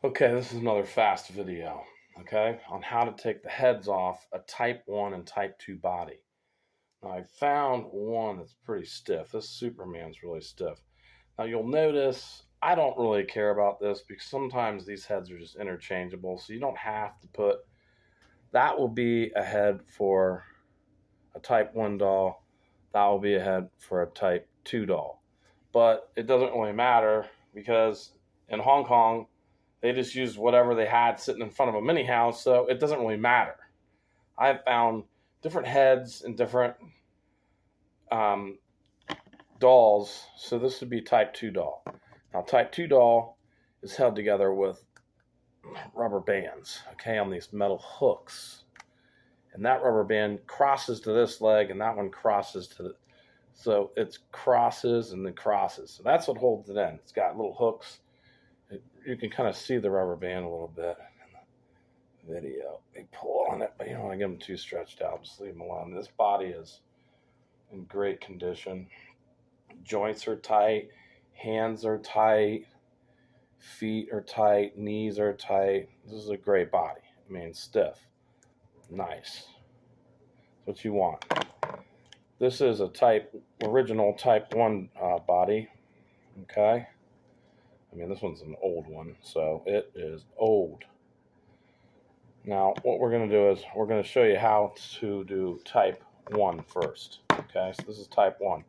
Okay, this is another fast video, okay, on how to take the heads off a type 1 and type 2 body. Now, I found one that's pretty stiff. This Superman's really stiff. Now, you'll notice I don't really care about this because sometimes these heads are just interchangeable, so you don't have to put, that will be a head for a type 1 doll, that will be a head for a type 2 doll. But it doesn't really matter because in Hong Kong, they just used whatever they had sitting in front of a mini house, so it doesn't really matter. I have found different heads and different um, dolls, so this would be type 2 doll. Now, type 2 doll is held together with rubber bands, okay, on these metal hooks. And that rubber band crosses to this leg, and that one crosses to the, so it's crosses and then crosses. So that's what holds it in. It's got little hooks. You can kind of see the rubber band a little bit in the video. They pull on it, but you don't want to get them too stretched out. Just leave them alone. This body is in great condition. Joints are tight. Hands are tight. Feet are tight. Knees are tight. This is a great body. I mean, stiff. Nice. That's what you want. This is a original type 1 body. Okay. I mean, this one's an old one, so it is old. Now, what we're going to do is we're going to show you how to do type 1 first. Okay, so this is type 1.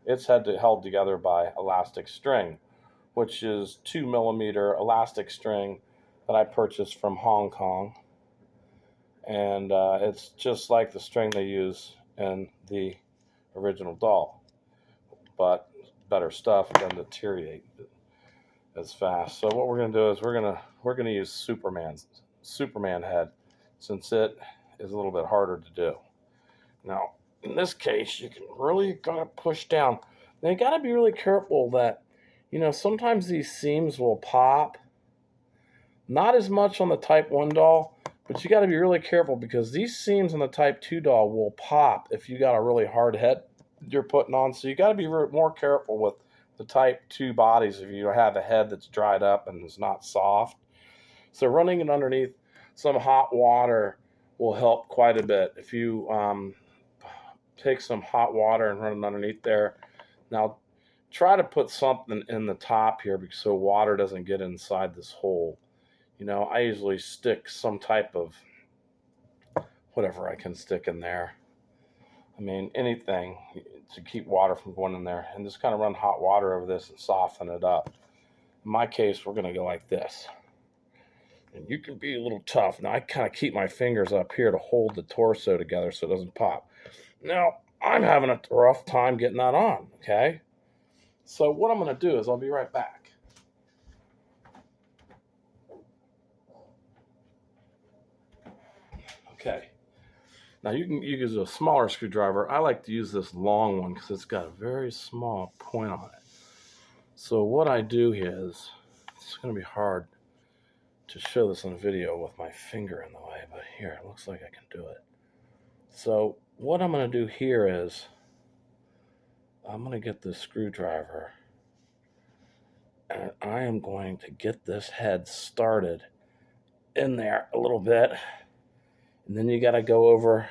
It's held together by elastic string, which is 2mm elastic string that I purchased from Hong Kong. And it's just like the string they use in the original doll, but better stuff. It doesn't deteriorate as fast. So what we're going to do is we're going to use Superman head, since it is a little bit harder to do. Now, in this case, you can really gotta push down. Now, you gotta be really careful that, sometimes these seams will pop. Not as much on the type 1 doll, but you gotta be really careful because these seams on the type 2 doll will pop if you got a really hard head you're putting on. So you gotta be more careful with the type 2 bodies if you have a head that's dried up and is not soft. So running it underneath some hot water will help quite a bit. If you take some hot water and run it underneath there. Now, try to put something in the top here so water doesn't get inside this hole. I usually stick some type of whatever I can stick in there. I mean, anything to keep water from going in there, and just kind of run hot water over this and soften it up. In my case, we're going to go like this. And you can be a little tough. Now, I kind of keep my fingers up here to hold the torso together so it doesn't pop. Now, I'm having a rough time getting that on, okay? So what I'm going to do is I'll be right back. Okay. Now, you can use a smaller screwdriver. I like to use this long one because it's got a very small point on it. So what I do here is, it's going to be hard to show this on video with my finger in the way, but here, it looks like I can do it. So what I'm going to do here is I'm going to get this screwdriver and I am going to get this head started in there a little bit, and then you got to go over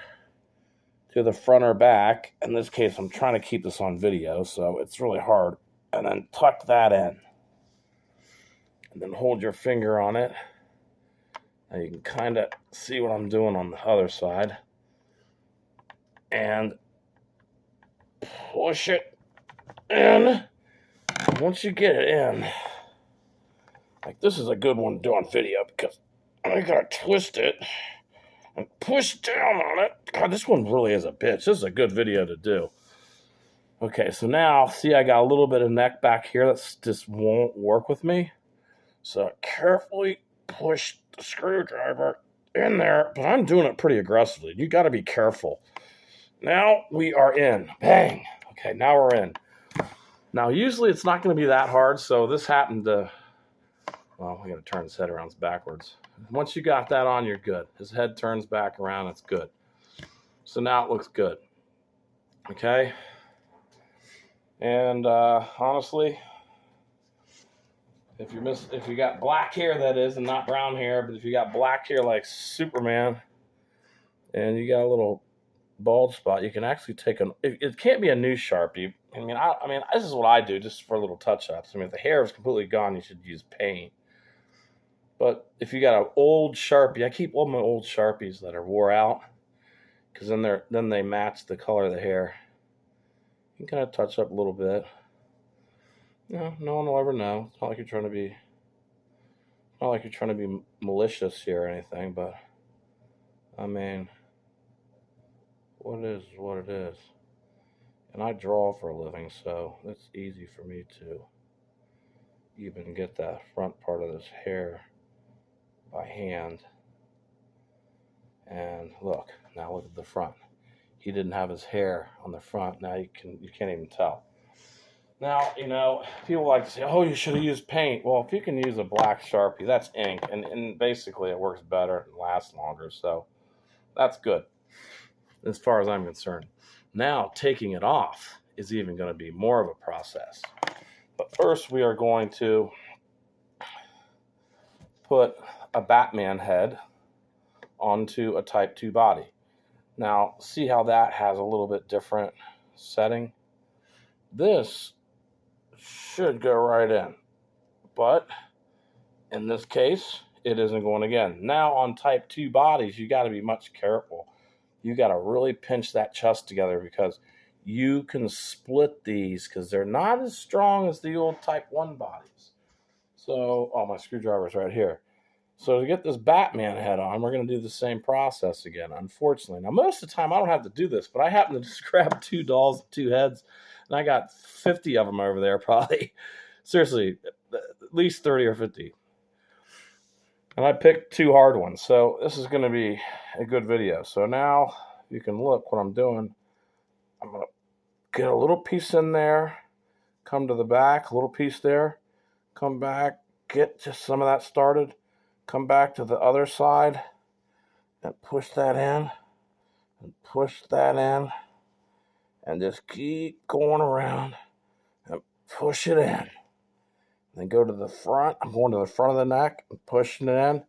to the front or back. In this case, I'm trying to keep this on video, so it's really hard, and then tuck that in and then hold your finger on it. Now you can kind of see what I'm doing on the other side, and push it in. Once you get it in, like, this is a good one to do on video because I gotta twist it and push down on it. God, this one really is a bitch. This is a good video to do. Okay, so now, see, I got a little bit of neck back here that just won't work with me. So carefully push the screwdriver in there, but I'm doing it pretty aggressively. You got to be careful. Now we are in. Bang. Okay, now we're in. Now, usually it's not going to be that hard, so this happened to, well, we got to turn his head around backwards. Once you got that on, you're good. His head turns back around, it's good. So now it looks good. Okay? And honestly, If you got black hair, that is, and not brown hair, but if you got black hair like Superman, and you got a little bald spot, you can actually take it can't be a new Sharpie. I mean, this is what I do just for little touch-ups. I mean, if the hair is completely gone, you should use paint. But if you got an old Sharpie, I keep all my old Sharpies that are wore out, because then they match the color of the hair. You can kind of touch up a little bit. No one will ever know. It's not like you're trying to be malicious here or anything, but I mean, what it is what it is. And I draw for a living, so it's easy for me to even get that front part of this hair by hand. And look at the front. He didn't have his hair on the front. Now you can't even tell. Now, people like to say, oh, you should have used paint. Well, if you can use a black Sharpie, that's ink, and basically it works better and lasts longer, so that's good as far as I'm concerned. Now, taking it off is even going to be more of a process. But first, we are going to put a Batman head onto a type 2 body. Now, see how that has a little bit different setting? This should go right in, but in this case, it isn't going again. Now, on type 2 bodies, you got to be much careful. You got to really pinch that chest together, because you can split these, because they're not as strong as the old type 1 bodies. So, my screwdriver's right here. So to get this Batman head on, we're going to do the same process again, unfortunately. Now, most of the time, I don't have to do this, but I happen to just grab 2 dolls, 2 heads, and I got 50 of them over there, probably. Seriously, at least 30 or 50. And I picked 2 hard ones, so this is going to be a good video. So now you can look what I'm doing. I'm going to get a little piece in there, come to the back, a little piece there, come back, get just some of that started. Come back to the other side and push that in and push that in and just keep going around and push it in. Then go to the front. I'm going to the front of the neck and pushing it in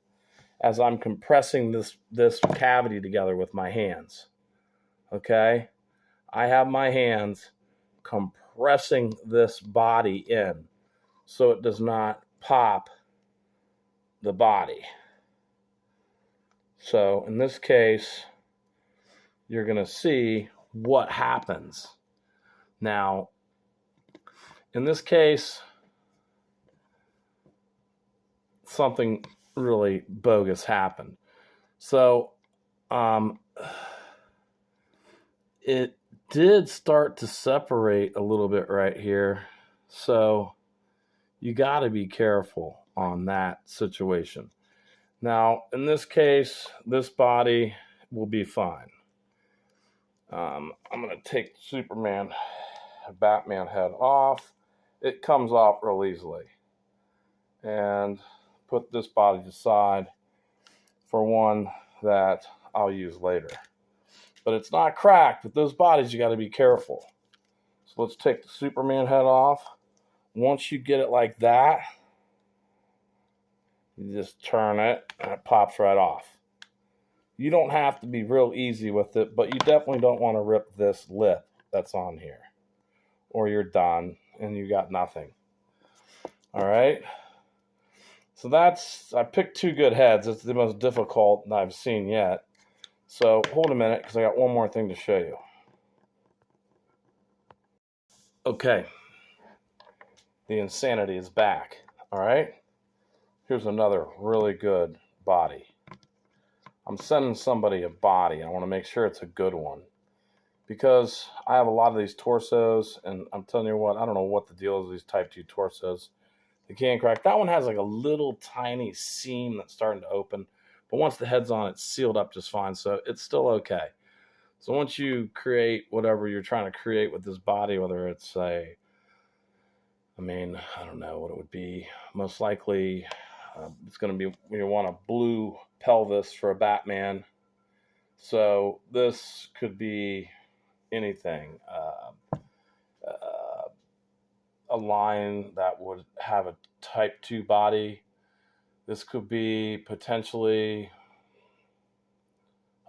as I'm compressing this cavity together with my hands. Okay? I have my hands compressing this body in so it does not pop the body. So in this case, you're going to see what happens. Now, in this case, something really bogus happened. So it did start to separate a little bit right here. So you got to be careful on that situation. Now, in this case, this body will be fine. I'm going to take Batman head off. It comes off real easily. And put this body aside for one that I'll use later. But it's not cracked. With those bodies, you got to be careful. So let's take the Superman head off. Once you get it like that, you just turn it and it pops right off. You don't have to be real easy with it, but you definitely don't want to rip this lip that's on here, or you're done and you got nothing. All right. So I picked 2 good heads. It's the most difficult I've seen yet. So hold a minute, because I got one more thing to show you. Okay. The insanity is back. All right. Here's another really good body. I'm sending somebody a body. I want to make sure it's a good one, because I have a lot of these torsos, and I'm telling you what, I don't know what the deal is with these type 2 torsos. They can't crack. That one has like a little tiny seam that's starting to open, but once the head's on, it's sealed up just fine, so it's still okay. So once you create whatever you're trying to create with this body, whether it's I don't know what it would be. Most likely, it's going to be, you want a blue pelvis for a Batman. So this could be anything. A line that would have a type 2 body. This could be potentially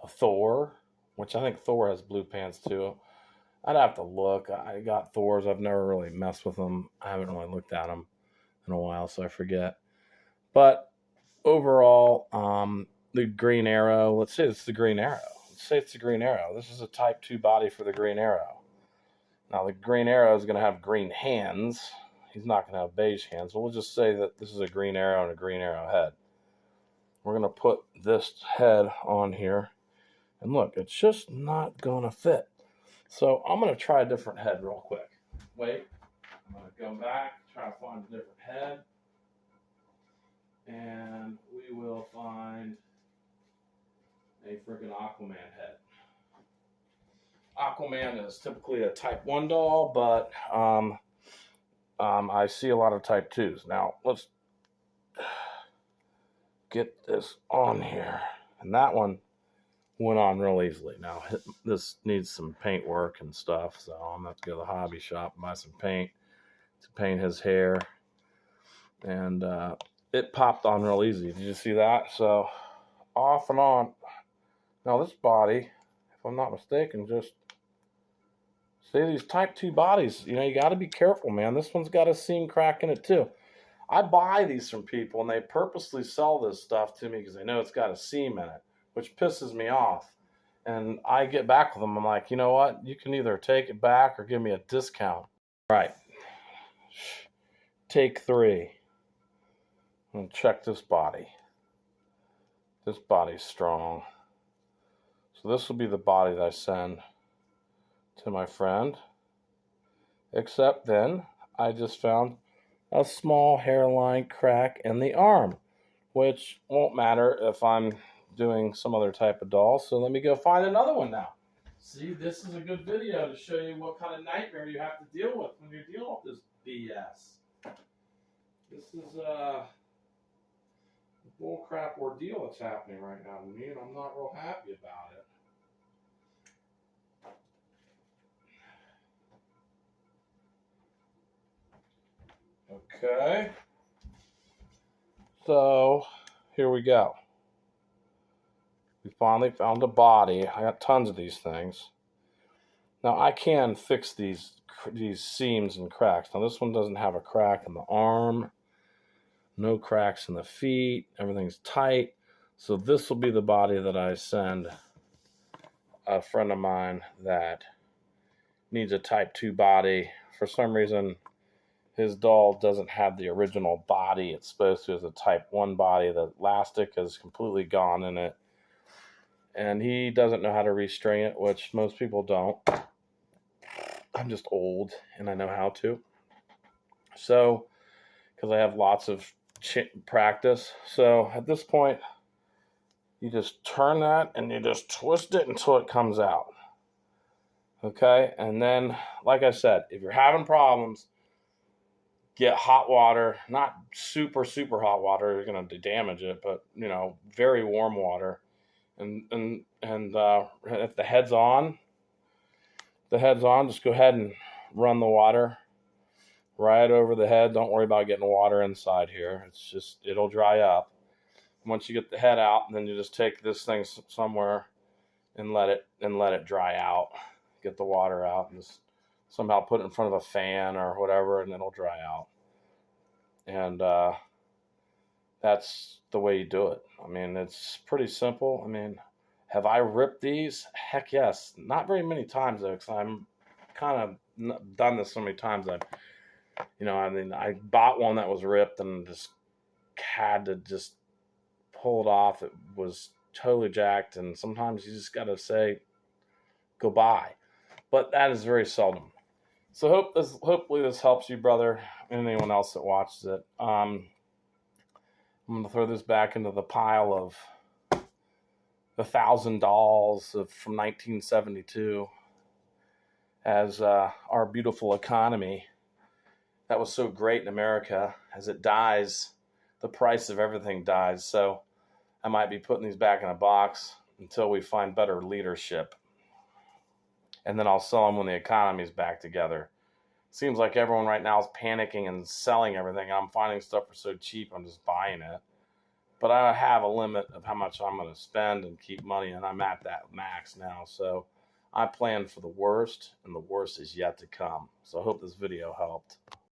a Thor, which I think Thor has blue pants too. I'd have to look. I got Thors. I've never really messed with them. I haven't really looked at them in a while, so I forget. But overall, the Green Arrow, let's say it's the Green Arrow. Let's say it's the Green Arrow. This is a type 2 body for the Green Arrow. Now, the Green Arrow is going to have green hands. He's not going to have beige hands. So we'll just say that this is a Green Arrow and a Green Arrow head. We're going to put this head on here. And look, it's just not going to fit. So I'm going to try a different head real quick. Wait. I'm going to go back, try to find a different head. And we will find a freaking Aquaman head. Aquaman is typically a type 1 doll, but I see a lot of type 2s. Now, let's get this on here. And that one went on real easily. Now, this needs some paint work and stuff, so I'm going to have to go to the hobby shop and buy some paint to paint his hair. And it popped on real easy. Did you see that? So, off and on. Now, this body, if I'm not mistaken, just see these type 2 bodies. You know, you got to be careful, man. This one's got a seam crack in it, too. I buy these from people, and they purposely sell this stuff to me because they know it's got a seam in it, which pisses me off. And I get back with them. I'm like, you know what? You can either take it back or give me a discount. All right. Take 3. And check this body. This body's strong. So this will be the body that I send to my friend. Except then, I just found a small hairline crack in the arm, which won't matter if I'm doing some other type of doll. So let me go find another one now. See, this is a good video to show you what kind of nightmare you have to deal with when you're dealing with this BS. This is a bullcrap ordeal that's happening right now to me, and I'm not real happy about it. Okay. So, here we go. We finally found a body. I got tons of these things. Now, I can fix these seams and cracks. Now, this one doesn't have a crack in the arm. No cracks in the feet. Everything's tight. So, this will be the body that I send a friend of mine that needs a type 2 body. For some reason, his doll doesn't have the original body it's supposed to. It's a type 1 body. The elastic is completely gone in it. And he doesn't know how to restring it, which most people don't. I'm just old, and I know how to. So, because I have lots of practice. So, at this point, you just turn that, and you just twist it until it comes out. Okay? And then, like I said, if you're having problems, get hot water, not super, super hot water. You're going to damage it, but, you know, very warm water. And if the head's on, just go ahead and run the water right over the head. Don't worry about getting water inside here. It's just, it'll dry up. Once you get the head out, then you just take this thing somewhere and let it dry out. Get the water out and just somehow put it in front of a fan or whatever, and it'll dry out. And that's the way you do it. I mean, it's pretty simple. I mean, have I ripped these? Heck yes. Not very many times, though, because I'm kind of done this so many times. I bought one that was ripped and just had to just pull it off. It was totally jacked, and sometimes you just got to say goodbye. But that is very seldom. So hopefully this helps you, brother, and anyone else that watches it. I'm going to throw this back into the pile of the 1,000 dolls from 1972 as our beautiful economy that was so great in America, as it dies, the price of everything dies. So I might be putting these back in a box until we find better leadership. And then I'll sell them when the economy's back together. Seems like everyone right now is panicking and selling everything. I'm finding stuff for so cheap, I'm just buying it. But I have a limit of how much I'm going to spend and keep money, and I'm at that max now. So I plan for the worst, and the worst is yet to come. So I hope this video helped.